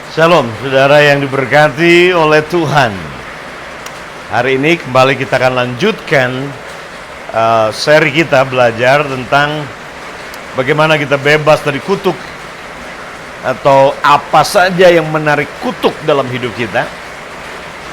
Shalom, saudara yang diberkati oleh Tuhan. Hari ini kembali kita akan lanjutkan seri kita belajar tentang bagaimana kita bebas dari kutuk, atau apa saja yang menarik kutuk dalam hidup kita,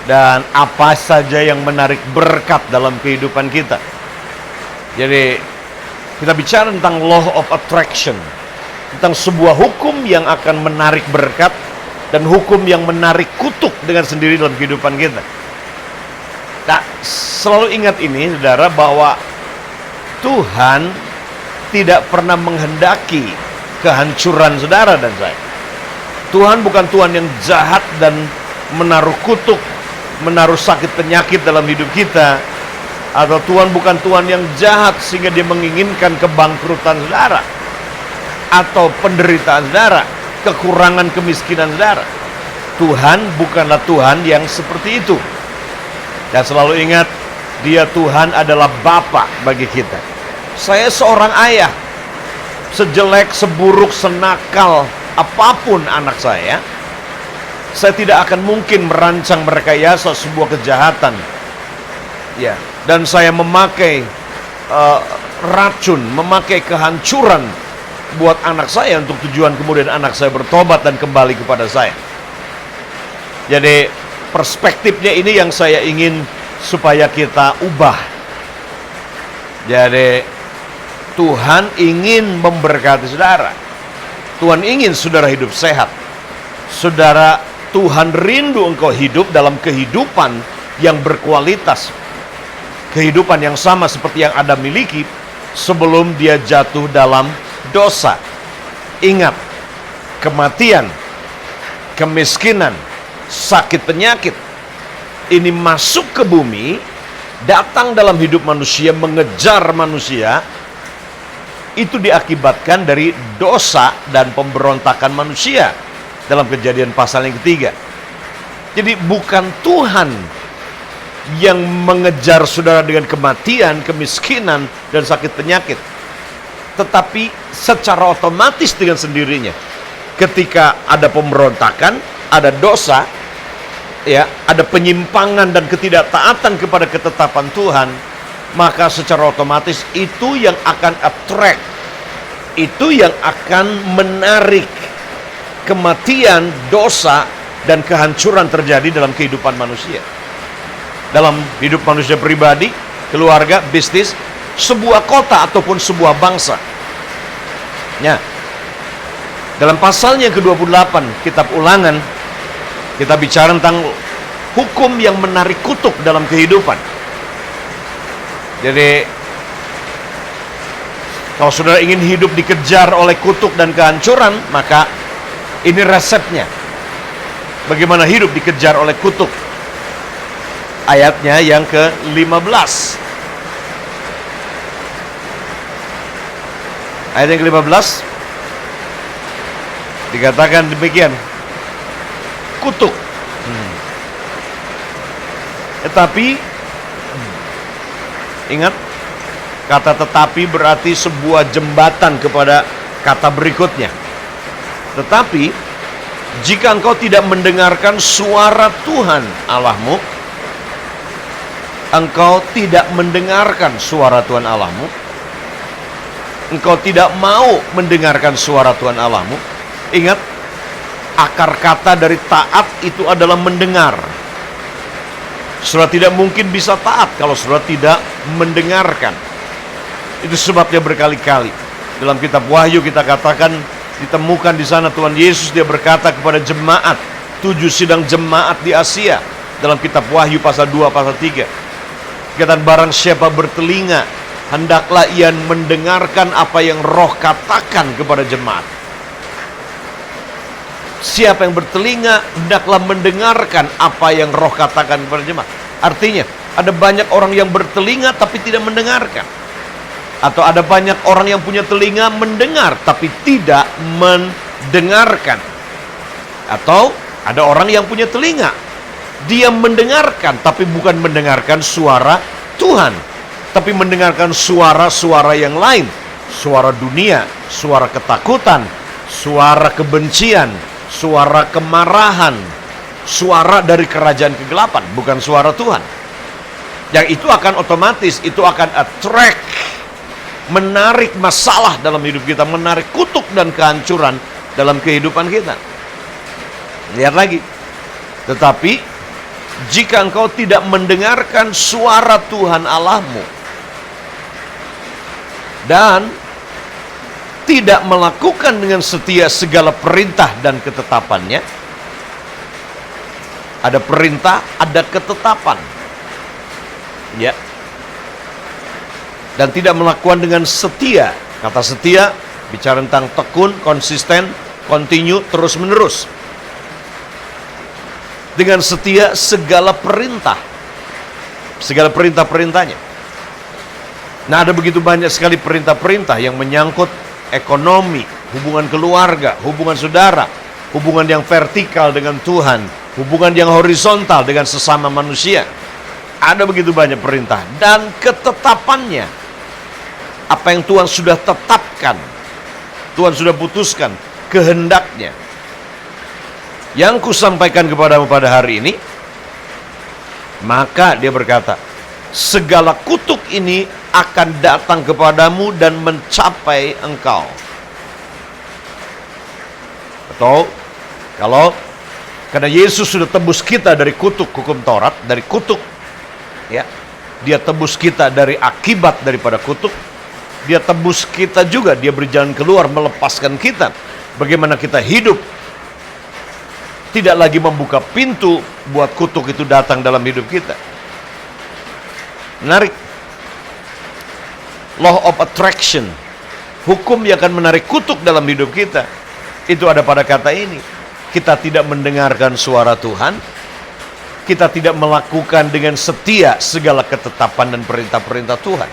dan apa saja yang menarik berkat dalam kehidupan kita. Jadi kita bicara tentang law of attraction, tentang sebuah hukum yang akan menarik berkat dan hukum yang menarik kutuk dengan sendiri dalam kehidupan kita. Nah, selalu ingat ini, saudara, bahwa Tuhan tidak pernah menghendaki kehancuran saudara dan saya. Tuhan bukan Tuhan yang jahat dan menaruh kutuk, menaruh sakit penyakit dalam hidup kita. Atau Tuhan bukan Tuhan yang jahat sehingga dia menginginkan kebangkrutan saudara, atau penderitaan saudara, kekurangan kemiskinan saudara. Tuhan bukanlah Tuhan yang seperti itu. Dan selalu ingat, Dia Tuhan adalah Bapa bagi kita. Saya seorang ayah. Sejelek, seburuk, senakal apapun anak saya tidak akan mungkin merancang merekayasa sebuah kejahatan. Ya, dan saya memakai racun, memakai kehancuran buat anak saya untuk tujuan kemudian anak saya bertobat dan kembali kepada saya. Jadi perspektifnya ini yang saya ingin supaya kita ubah. Jadi Tuhan ingin memberkati saudara. Tuhan ingin saudara hidup sehat. Saudara, Tuhan rindu engkau hidup dalam kehidupan yang berkualitas. Kehidupan yang sama seperti yang Adam miliki sebelum dia jatuh dalam dosa. Ingat, kematian, kemiskinan, sakit penyakit ini masuk ke bumi, datang dalam hidup manusia, mengejar manusia. Itu diakibatkan dari dosa dan pemberontakan manusia dalam Kejadian pasal yang ketiga. Jadi bukan Tuhan yang mengejar saudara dengan kematian, kemiskinan, dan sakit penyakit, tetapi secara otomatis dengan sendirinya ketika ada pemberontakan, ada dosa, ya, ada penyimpangan dan ketidaktaatan kepada ketetapan Tuhan, maka secara otomatis itu yang akan attract, itu yang akan menarik kematian, dosa, dan kehancuran terjadi dalam kehidupan manusia. Dalam hidup manusia pribadi, keluarga, bisnis, sebuah kota ataupun sebuah bangsa. Ya. Dalam pasalnya ke-28 kitab Ulangan, kita bicara tentang hukum yang menarik kutuk dalam kehidupan. Jadi kalau saudara ingin hidup dikejar oleh kutuk dan kehancuran, maka ini resepnya. Bagaimana hidup dikejar oleh kutuk? Ayatnya yang ke-15. Ayat yang ke-15 dikatakan demikian. Kutuk. Tetapi ingat, kata tetapi berarti sebuah jembatan kepada kata berikutnya. Tetapi jika engkau tidak mendengarkan suara Tuhan Allahmu, engkau tidak mendengarkan suara Tuhan Allahmu, engkau tidak mau mendengarkan suara Tuhan Allahmu. Ingat, akar kata dari taat itu adalah mendengar. Saudara tidak mungkin bisa taat kalau saudara tidak mendengarkan. Itu sebabnya berkali-kali dalam kitab Wahyu kita katakan, ditemukan di sana Tuhan Yesus, dia berkata kepada jemaat, 7 sidang jemaat di Asia, dalam kitab Wahyu pasal 2, pasal 3. Katakan, barang siapa bertelinga, hendaklah ia mendengarkan apa yang Roh katakan kepada jemaat. Siapa yang bertelinga, hendaklah mendengarkan apa yang Roh katakan kepada jemaat. Artinya, ada banyak orang yang bertelinga tapi tidak mendengarkan. Atau ada banyak orang yang punya telinga mendengar tapi tidak mendengarkan. Atau ada orang yang punya telinga, dia mendengarkan tapi bukan mendengarkan suara Tuhan, tapi mendengarkan suara-suara yang lain. Suara dunia, suara ketakutan, suara kebencian, suara kemarahan, suara dari kerajaan kegelapan, bukan suara Tuhan. Yang itu akan otomatis, itu akan attract, menarik masalah dalam hidup kita, menarik kutuk dan kehancuran dalam kehidupan kita. Lihat lagi. Tetapi jika engkau tidak mendengarkan suara Tuhan Allahmu dan tidak melakukan dengan setia segala perintah dan ketetapannya, ada perintah, ada ketetapan, ya, dan tidak melakukan dengan setia. Kata setia bicara tentang tekun, konsisten, continue, terus menerus. Dengan setia segala perintah, segala perintah-perintahnya. Nah, ada begitu banyak sekali perintah-perintah yang menyangkut ekonomi, hubungan keluarga, hubungan saudara, hubungan yang vertikal dengan Tuhan, hubungan yang horizontal dengan sesama manusia. Ada begitu banyak perintah dan ketetapannya. Apa yang Tuhan sudah tetapkan, Tuhan sudah putuskan, kehendaknya. Yang kusampaikan kepadamu pada hari ini, maka dia berkata, segala kutuk ini akan datang kepadamu dan mencapai engkau. Atau kalau karena Yesus sudah tebus kita dari kutuk hukum Taurat, dari kutuk, ya, dia tebus kita dari akibat daripada kutuk, dia tebus kita juga, dia berjalan keluar melepaskan kita. Bagaimana kita hidup, tidak lagi membuka pintu buat kutuk itu datang dalam hidup kita. Menarik. Law of attraction, hukum yang akan menarik kutuk dalam hidup kita, itu ada pada kata ini. Kita tidak mendengarkan suara Tuhan, kita tidak melakukan dengan setia segala ketetapan dan perintah-perintah Tuhan.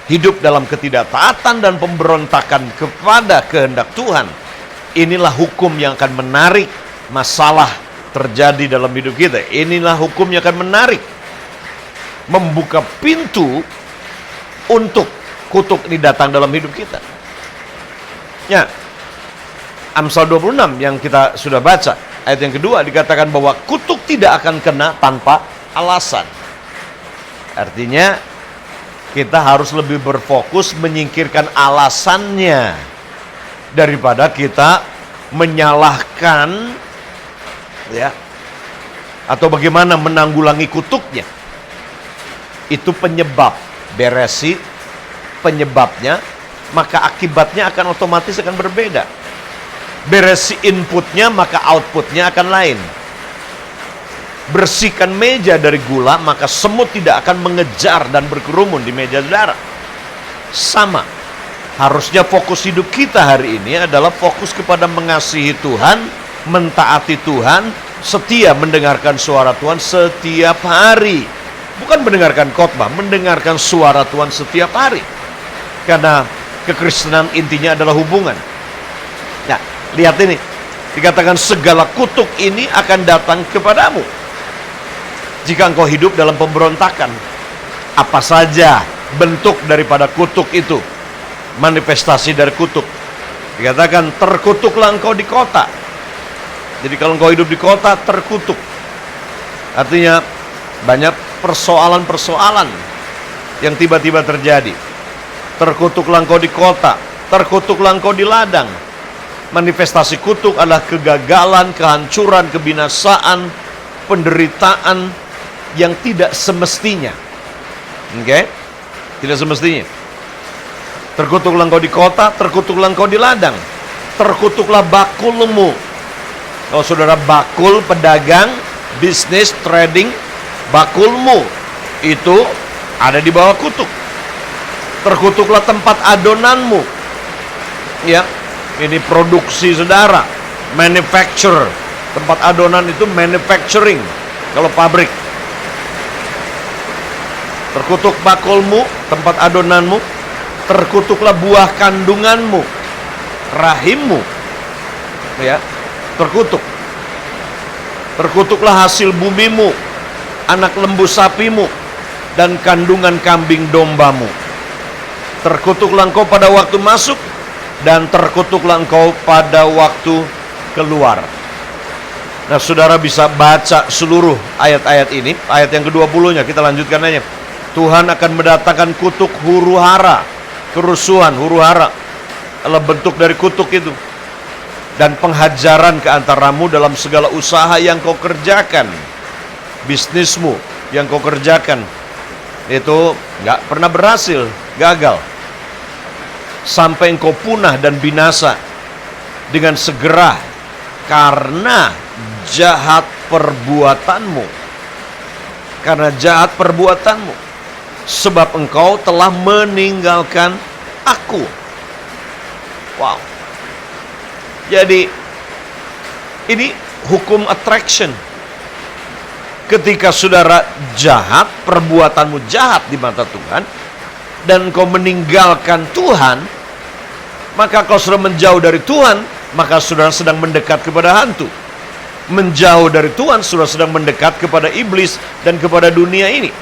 Hidup dalam ketidaktaatan dan pemberontakan kepada kehendak Tuhan. Inilah hukum yang akan menarik masalah terjadi dalam hidup kita. Inilah hukum yang akan menarik, membuka pintu untuk kutuk ini datang dalam hidup kita. Ya, Amsal 26 yang kita sudah baca, ayat yang kedua dikatakan bahwa kutuk tidak akan kena tanpa alasan. Artinya kita harus lebih berfokus menyingkirkan alasannya daripada kita menyalahkan, ya, atau bagaimana menanggulangi kutuknya. Itu penyebab. Beresi penyebabnya, maka akibatnya akan otomatis akan berbeda. Beresi inputnya, maka outputnya akan lain. Bersihkan meja dari gula, maka semut tidak akan mengejar dan berkerumun di meja saudara. Sama. Harusnya fokus hidup kita hari ini adalah fokus kepada mengasihi Tuhan, mentaati Tuhan, setia mendengarkan suara Tuhan setiap hari. Bukan mendengarkan khotbah, mendengarkan suara Tuhan setiap hari. Karena kekristenan intinya adalah hubungan. Nah, lihat ini. Dikatakan segala kutuk ini akan datang kepadamu jika engkau hidup dalam pemberontakan. Apa saja bentuk daripada kutuk itu, manifestasi dari kutuk. Dikatakan terkutuklah engkau di kota. Jadi kalau engkau hidup di kota, terkutuk. Artinya banyak persoalan-persoalan yang tiba-tiba terjadi. Terkutuklah engkau di kota, terkutuklah engkau di ladang. Manifestasi kutuk adalah kegagalan, kehancuran, kebinasaan, penderitaan yang tidak semestinya. Oke? Tidak semestinya. Terkutuklah engkau di kota, terkutuklah engkau di ladang. Terkutuklah bakulmu. Kalau saudara bakul, pedagang, bisnis, trading, bakulmu itu ada di bawah kutuk. Terkutuklah tempat adonanmu. Ya, ini produksi saudara, manufacture. Tempat adonan itu manufacturing. Kalau pabrik. Terkutuk bakulmu, tempat adonanmu. Terkutuklah buah kandunganmu, rahimmu. Ya, terkutuk. Terkutuklah hasil bumimu, anak lembu sapimu, dan kandungan kambing dombamu. Terkutuklah engkau pada waktu masuk, dan terkutuklah engkau pada waktu keluar. Nah, saudara bisa baca seluruh ayat-ayat ini. Ayat yang ke-20-nya, kita lanjutkan aja. Tuhan akan mendatangkan kutuk huru hara, kerusuhan, huru hara adalah bentuk dari kutuk itu. Dan penghajaran ke antaramu dalam segala usaha yang kau kerjakan. Bisnismu yang kau kerjakan itu nggak pernah berhasil, gagal. Sampai engkau punah dan binasa dengan segera karena jahat perbuatanmu. Karena jahat perbuatanmu. Sebab engkau telah meninggalkan aku. Wow. Jadi ini hukum attraction. Ketika saudara jahat, perbuatanmu jahat di mata Tuhan, dan engkau meninggalkan Tuhan, maka kau sudah menjauh dari Tuhan, maka saudara sedang mendekat kepada hantu. Menjauh dari Tuhan, saudara sedang mendekat kepada iblis dan kepada dunia ini.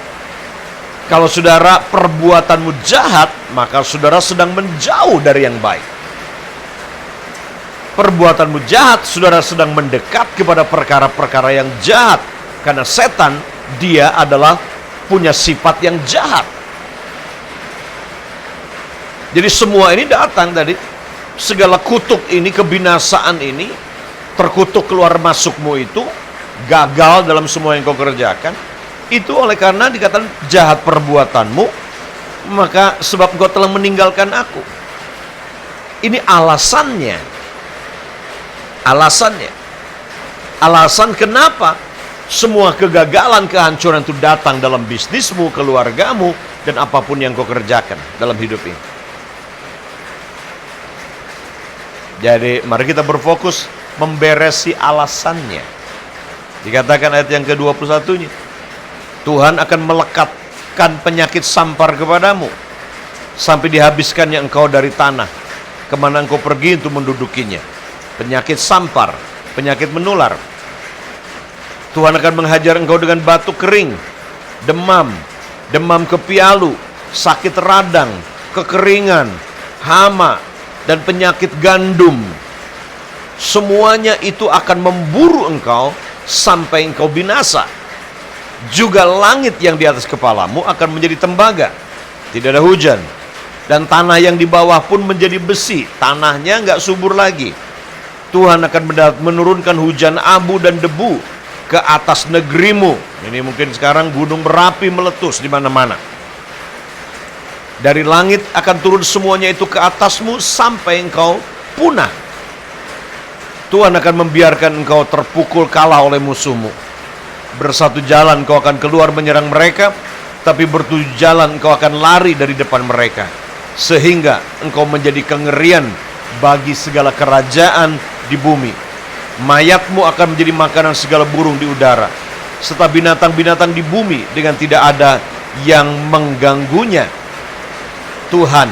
Kalau saudara perbuatanmu jahat, maka saudara sedang menjauh dari yang baik. Perbuatanmu jahat, saudara sedang mendekat kepada perkara-perkara yang jahat. Karena setan, dia adalah punya sifat yang jahat. Jadi semua ini datang tadi. Segala kutuk ini, kebinasaan ini, terkutuk keluar masukmu itu, gagal dalam semua yang kau kerjakan, itu oleh karena dikatakan jahat perbuatanmu, maka sebab engkau telah meninggalkan aku. Ini alasannya. Alasan kenapa semua kegagalan, kehancuran itu datang dalam bisnismu, keluargamu, dan apapun yang kau kerjakan dalam hidup ini. Jadi mari kita berfokus memberesi alasannya. Dikatakan ayat yang ke-21-nya, Tuhan akan melekatkan penyakit sampar kepadamu sampai dihabiskannya engkau dari tanah kemana engkau pergi untuk mendudukinya. Penyakit sampar, penyakit menular. Tuhan akan menghajar engkau dengan batuk kering, demam, demam kepialu, sakit radang, kekeringan, hama, dan penyakit gandum. Semuanya itu akan memburu engkau sampai engkau binasa. Juga langit yang di atas kepalamu akan menjadi tembaga, tidak ada hujan. Dan tanah yang di bawah pun menjadi besi, tanahnya nggak subur lagi. Tuhan akan menurunkan hujan abu dan debu ke atas negerimu. Ini mungkin sekarang gunung berapi meletus di mana-mana. Dari langit akan turun semuanya itu ke atasmu sampai engkau punah. Tuhan akan membiarkan engkau terpukul kalah oleh musuhmu. Bersatu jalan engkau akan keluar menyerang mereka, tapi bertujuh jalan engkau akan lari dari depan mereka. Sehingga engkau menjadi kengerian bagi segala kerajaan di bumi. Mayatmu akan menjadi makanan segala burung di udara, serta binatang-binatang di bumi dengan tidak ada yang mengganggunya. Tuhan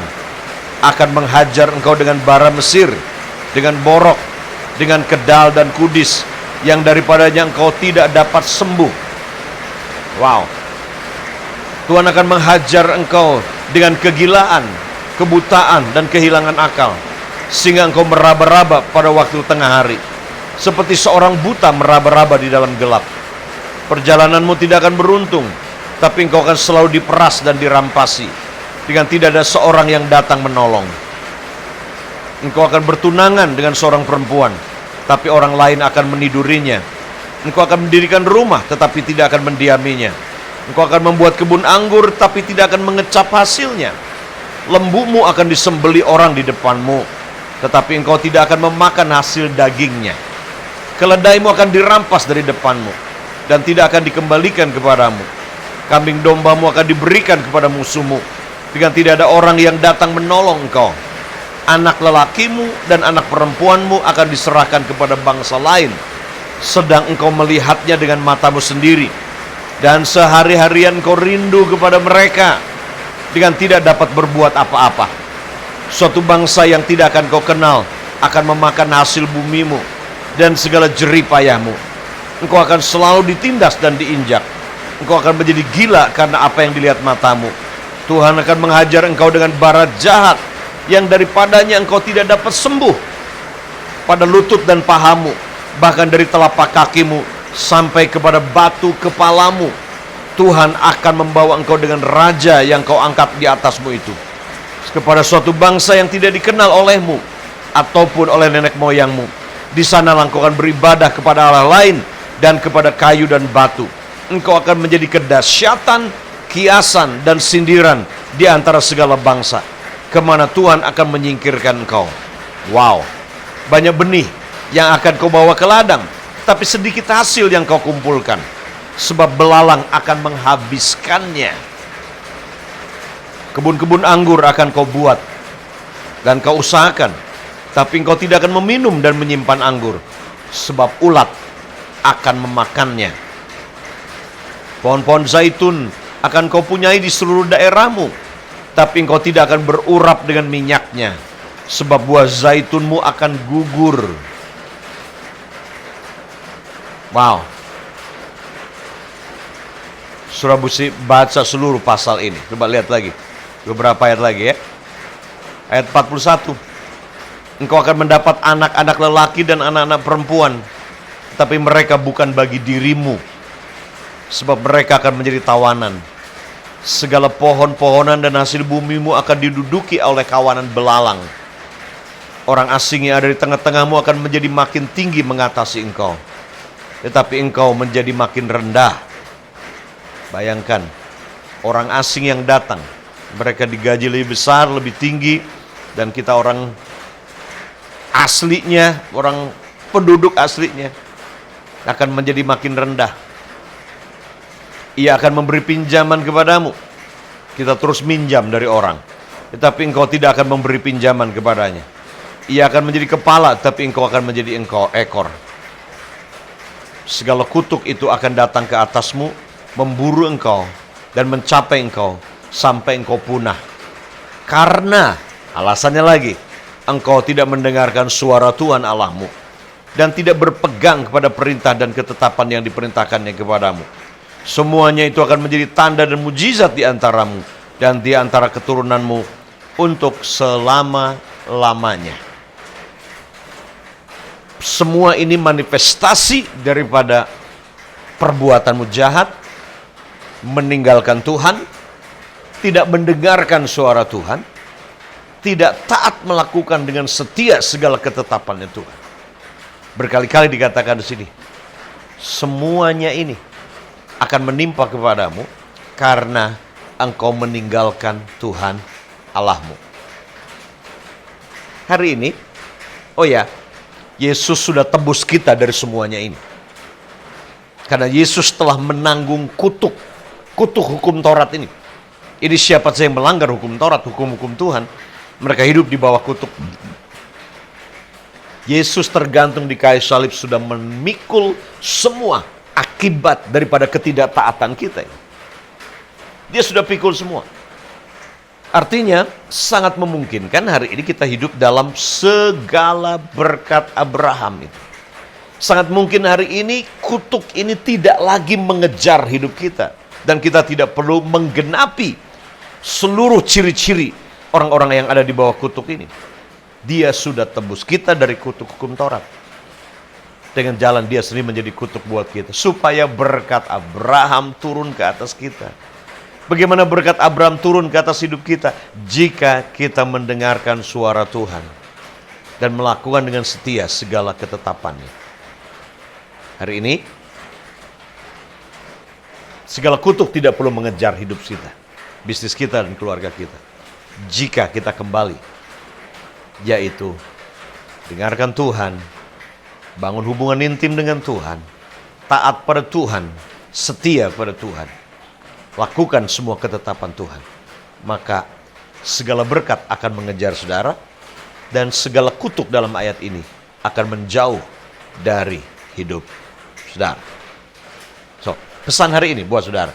akan menghajar engkau dengan bara Mesir, dengan borok, dengan kedal dan kudis, yang daripadanya engkau tidak dapat sembuh. Wow. Tuhan akan menghajar engkau dengan kegilaan, kebutaan, dan kehilangan akal, sehingga engkau meraba-raba pada waktu tengah hari, seperti seorang buta meraba-raba di dalam gelap. Perjalananmu tidak akan beruntung, tapi engkau akan selalu diperas dan dirampasi, dengan tidak ada seorang yang datang menolong. Engkau akan bertunangan dengan seorang perempuan, tapi orang lain akan menidurinya. Engkau akan mendirikan rumah, tetapi tidak akan mendiaminya. Engkau akan membuat kebun anggur, tapi tidak akan mengecap hasilnya. Lembumu akan disembeli orang di depanmu, tetapi engkau tidak akan memakan hasil dagingnya. Keledaimu akan dirampas dari depanmu, dan tidak akan dikembalikan kepadamu. Kambing dombamu akan diberikan kepada musuhmu, dengan tidak ada orang yang datang menolong engkau. Anak lelakimu dan anak perempuanmu akan diserahkan kepada bangsa lain, sedang engkau melihatnya dengan matamu sendiri. Dan sehari-harian engkau rindu kepada mereka, dengan tidak dapat berbuat apa-apa. Suatu bangsa yang tidak akan kau kenal akan memakan hasil bumimu dan segala jerih payahmu. Engkau akan selalu ditindas dan diinjak. Engkau akan menjadi gila karena apa yang dilihat matamu. Tuhan akan menghajar engkau dengan bara jahat, yang daripadanya engkau tidak dapat sembuh. Pada lutut dan pahamu bahkan dari telapak kakimu sampai kepada batu kepalamu. Tuhan akan membawa engkau dengan raja yang kau angkat di atasmu itu kepada suatu bangsa yang tidak dikenal olehmu ataupun oleh nenek moyangmu. Di sana engkau akan beribadah kepada Allah lain dan kepada kayu dan batu. Engkau akan menjadi kedahsyatan, kiasan, dan sindiran di antara segala bangsa, kemana Tuhan akan menyingkirkan engkau. Wow, banyak benih yang akan kau bawa ke ladang, tapi sedikit hasil yang kau kumpulkan, sebab belalang akan menghabiskannya. Kebun-kebun anggur akan kau buat dan kau usahakan, tapi engkau tidak akan meminum dan menyimpan anggur, sebab ulat akan memakannya. Pohon-pohon zaitun akan kau punyai di seluruh daerahmu, tapi engkau tidak akan berurap dengan minyaknya, sebab buah zaitunmu akan gugur. Wow. Surah Busi, baca seluruh pasal ini. Coba lihat lagi, beberapa ayat lagi ya. Ayat 41. Engkau akan mendapat anak-anak lelaki dan anak-anak perempuan, tapi mereka bukan bagi dirimu, sebab mereka akan menjadi tawanan. Segala pohon-pohonan dan hasil bumimu akan diduduki oleh kawanan belalang. Orang asing yang ada di tengah-tengahmu akan menjadi makin tinggi mengatasi engkau, tetapi engkau menjadi makin rendah. Bayangkan, orang asing yang datang, mereka digaji lebih besar, lebih tinggi, dan kita orang aslinya, orang penduduk aslinya, akan menjadi makin rendah. Ia akan memberi pinjaman kepadamu. Kita terus minjam dari orang, tetapi engkau tidak akan memberi pinjaman kepadanya. Ia akan menjadi kepala, tapi engkau akan menjadi ekor. Segala kutuk itu akan datang ke atasmu, memburu engkau dan mencapai engkau sampai engkau punah. Karena, alasannya lagi, engkau tidak mendengarkan suara Tuhan Allahmu dan tidak berpegang kepada perintah dan ketetapan yang diperintahkannya kepadamu. Semuanya itu akan menjadi tanda dan mujizat di antaramu dan di antara keturunanmu untuk selama-lamanya. Semua ini manifestasi daripada perbuatanmu jahat, meninggalkan Tuhan, tidak mendengarkan suara Tuhan, tidak taat melakukan dengan setia segala ketetapannya Tuhan. Berkali-kali dikatakan di sini, semuanya ini akan menimpa kepadamu karena engkau meninggalkan Tuhan Allahmu. Hari ini, Yesus sudah tebus kita dari semuanya ini. Karena Yesus telah menanggung kutuk hukum Taurat ini. Ini siapa saja yang melanggar hukum Taurat, hukum-hukum Tuhan, mereka hidup di bawah kutuk. Yesus tergantung di kayu salib sudah memikul semua akibat daripada ketidaktaatan kita. Dia sudah pikul semua. Artinya sangat memungkinkan hari ini kita hidup dalam segala berkat Abraham itu. Sangat mungkin hari ini kutuk ini tidak lagi mengejar hidup kita. Dan kita tidak perlu menggenapi seluruh ciri-ciri orang-orang yang ada di bawah kutuk ini. Dia sudah tebus kita dari kutuk hukum Taurat. Dengan jalan dia sendiri menjadi kutuk buat kita. Supaya berkat Abraham turun ke atas kita. Bagaimana berkat Abraham turun ke atas hidup kita? Jika kita mendengarkan suara Tuhan. Dan melakukan dengan setia segala ketetapannya. Hari ini, segala kutuk tidak perlu mengejar hidup kita. Bisnis kita dan keluarga kita. Jika kita kembali. Yaitu, dengarkan Tuhan. Bangun hubungan intim dengan Tuhan. Taat pada Tuhan. Setia pada Tuhan. Lakukan semua ketetapan Tuhan. Maka segala berkat akan mengejar saudara. Dan segala kutuk dalam ayat ini akan menjauh dari hidup saudara. So, pesan hari ini buat saudara.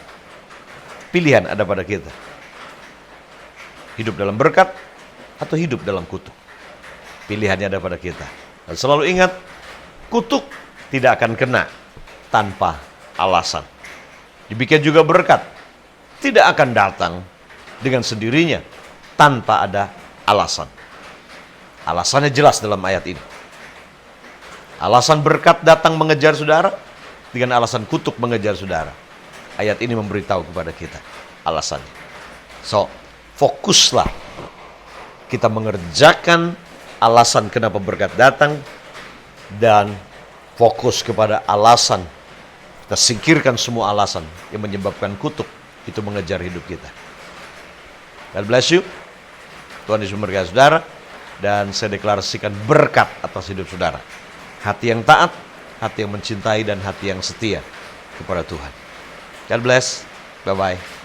Pilihan ada pada kita. Hidup dalam berkat atau hidup dalam kutuk. Pilihannya ada pada kita. Dan selalu ingat, kutuk tidak akan kena tanpa alasan. Demikian juga berkat tidak akan datang dengan sendirinya tanpa ada alasan. Alasannya jelas dalam ayat ini. Alasan berkat datang mengejar saudara dengan alasan kutuk mengejar saudara. Ayat ini memberitahu kepada kita alasannya. So, fokuslah kita mengerjakan alasan kenapa berkat datang dan fokus kepada alasan. Kita singkirkan semua alasan yang menyebabkan kutuk itu mengejar hidup kita. God bless you. Tuhan Yesus memberkati saudara. Dan saya deklarasikan berkat atas hidup saudara. Hati yang taat, hati yang mencintai, dan hati yang setia kepada Tuhan. God bless. Bye-bye.